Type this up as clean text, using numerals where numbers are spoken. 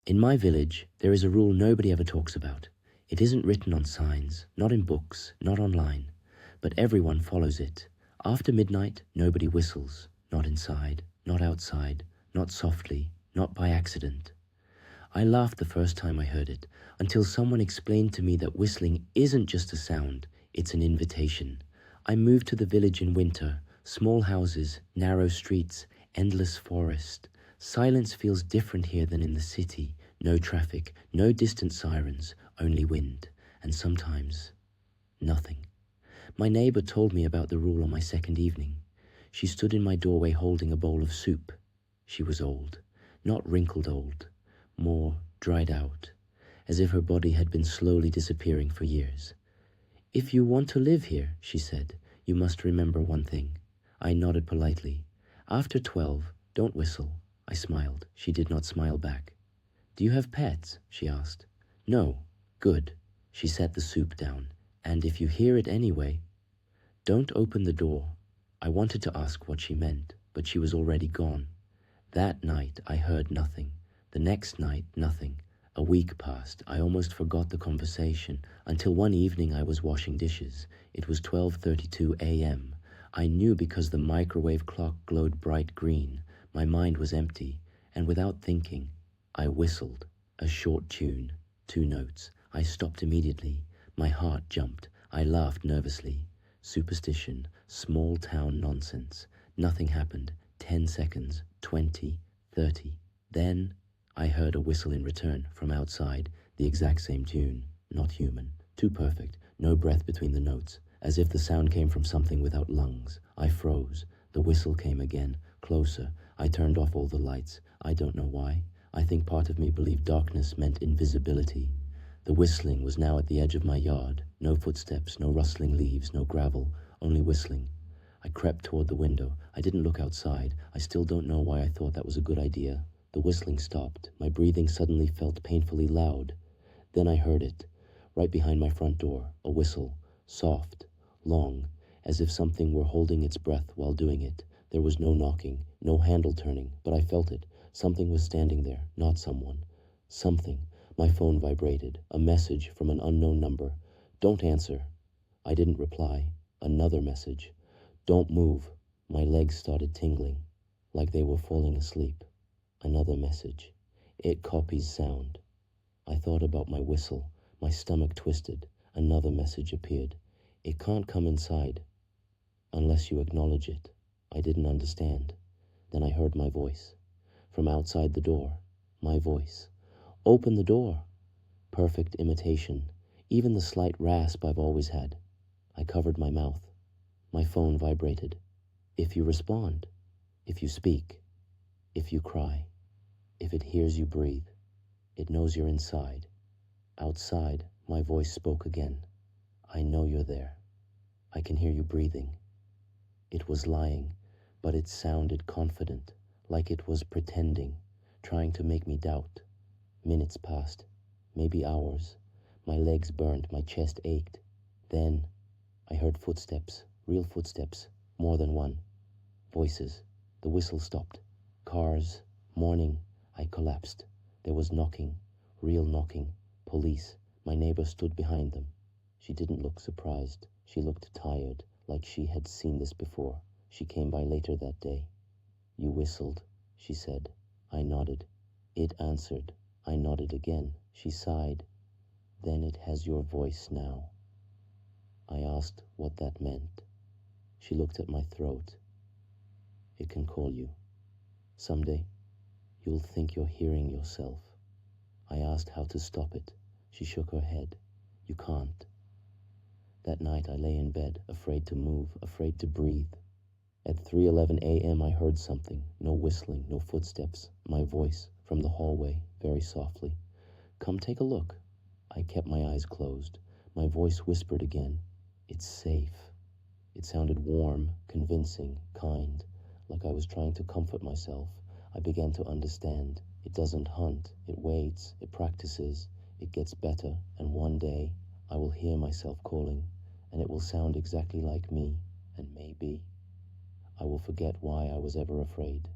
In my village, there is a rule nobody ever talks about. It isn't written on signs, not in books, not online, but everyone follows it. After midnight, nobody whistles, not inside, not outside, not softly, not by accident. I laughed the first time I heard it, until someone explained to me that whistling isn't just a sound, it's an invitation. I moved to the village in winter, small houses, narrow streets, endless forest. Silence feels different here than in the city. No traffic, no distant sirens, only wind, and sometimes nothing. My neighbor told me about the rule on my second evening. She stood in my doorway holding a bowl of soup. She was old, not wrinkled old, more dried out, as if her body had been slowly disappearing for years. "If you want to live here," she said, "you must remember one thing." I nodded politely. "After 12, don't whistle." I smiled. She did not smile back. "Do you have pets?" she asked. "No." "Good." She set the soup down. "And if you hear it anyway, don't open the door." I wanted to ask what she meant, but she was already gone. That night I heard nothing. The next night, nothing. A week passed. I almost forgot the conversation, until one evening I was washing dishes. It was 12:32 a.m. I knew because the microwave clock glowed bright green. My mind was empty, and without thinking, I whistled. A short tune, 2 notes. I stopped immediately. My heart jumped. I laughed nervously. Superstition, small town nonsense. Nothing happened. 10 seconds, 20, 30. Then I heard a whistle in return from outside, the exact same tune. Not human. Too perfect. No breath between the notes. As if the sound came from something without lungs. I froze. The whistle came again. Closer. I turned off all the lights. I don't know why. I think part of me believed darkness meant invisibility. The whistling was now at the edge of my yard. No footsteps, no rustling leaves, no gravel, only whistling. I crept toward the window. I didn't look outside. I still don't know why I thought that was a good idea. The whistling stopped. My breathing suddenly felt painfully loud. Then I heard it, right behind my front door, a whistle, soft, long, as if something were holding its breath while doing it. There was no knocking, no handle turning, but I felt it. Something was standing there, not someone. Something. My phone vibrated. A message from an unknown number. "Don't answer." I didn't reply. Another message. "Don't move." My legs started tingling, like they were falling asleep. Another message. "It copies sound." I thought about my whistle. My stomach twisted. Another message appeared. "It can't come inside unless you acknowledge it." I didn't understand. Then I heard my voice. From outside the door. My voice. "Open the door." Perfect imitation. Even the slight rasp I've always had. I covered my mouth. My phone vibrated. "If you respond, if you speak, if you cry, if it hears you breathe, it knows you're inside." Outside, my voice spoke again. "I know you're there. I can hear you breathing." It was lying, but it sounded confident, like it was pretending, trying to make me doubt. Minutes passed, maybe hours. My legs burned, my chest ached. Then I heard footsteps, real footsteps, more than one. Voices. The whistle stopped. Cars. Morning. I collapsed. There was knocking, real knocking. Police. My neighbor stood behind them. She didn't look surprised. She looked tired, like she had seen this before. She came by later that day. "You whistled," she said. I nodded. It answered. I nodded again. She sighed. "Then it has your voice now." I asked what that meant. She looked at my throat. "It can call you. Someday, you'll think you're hearing yourself." I asked how to stop it. She shook her head. "You can't." That night I lay in bed, afraid to move, afraid to breathe. At 3:11 a.m. I heard something. No whistling, no footsteps. My voice from the hallway, very softly. "Come take a look." I kept my eyes closed. My voice whispered again. "It's safe." It sounded warm, convincing, kind, like I was trying to comfort myself. I began to understand. It doesn't hunt, it waits, it practices, it gets better, and one day I will hear myself calling, and it will sound exactly like me, and maybe I will forget why I was ever afraid.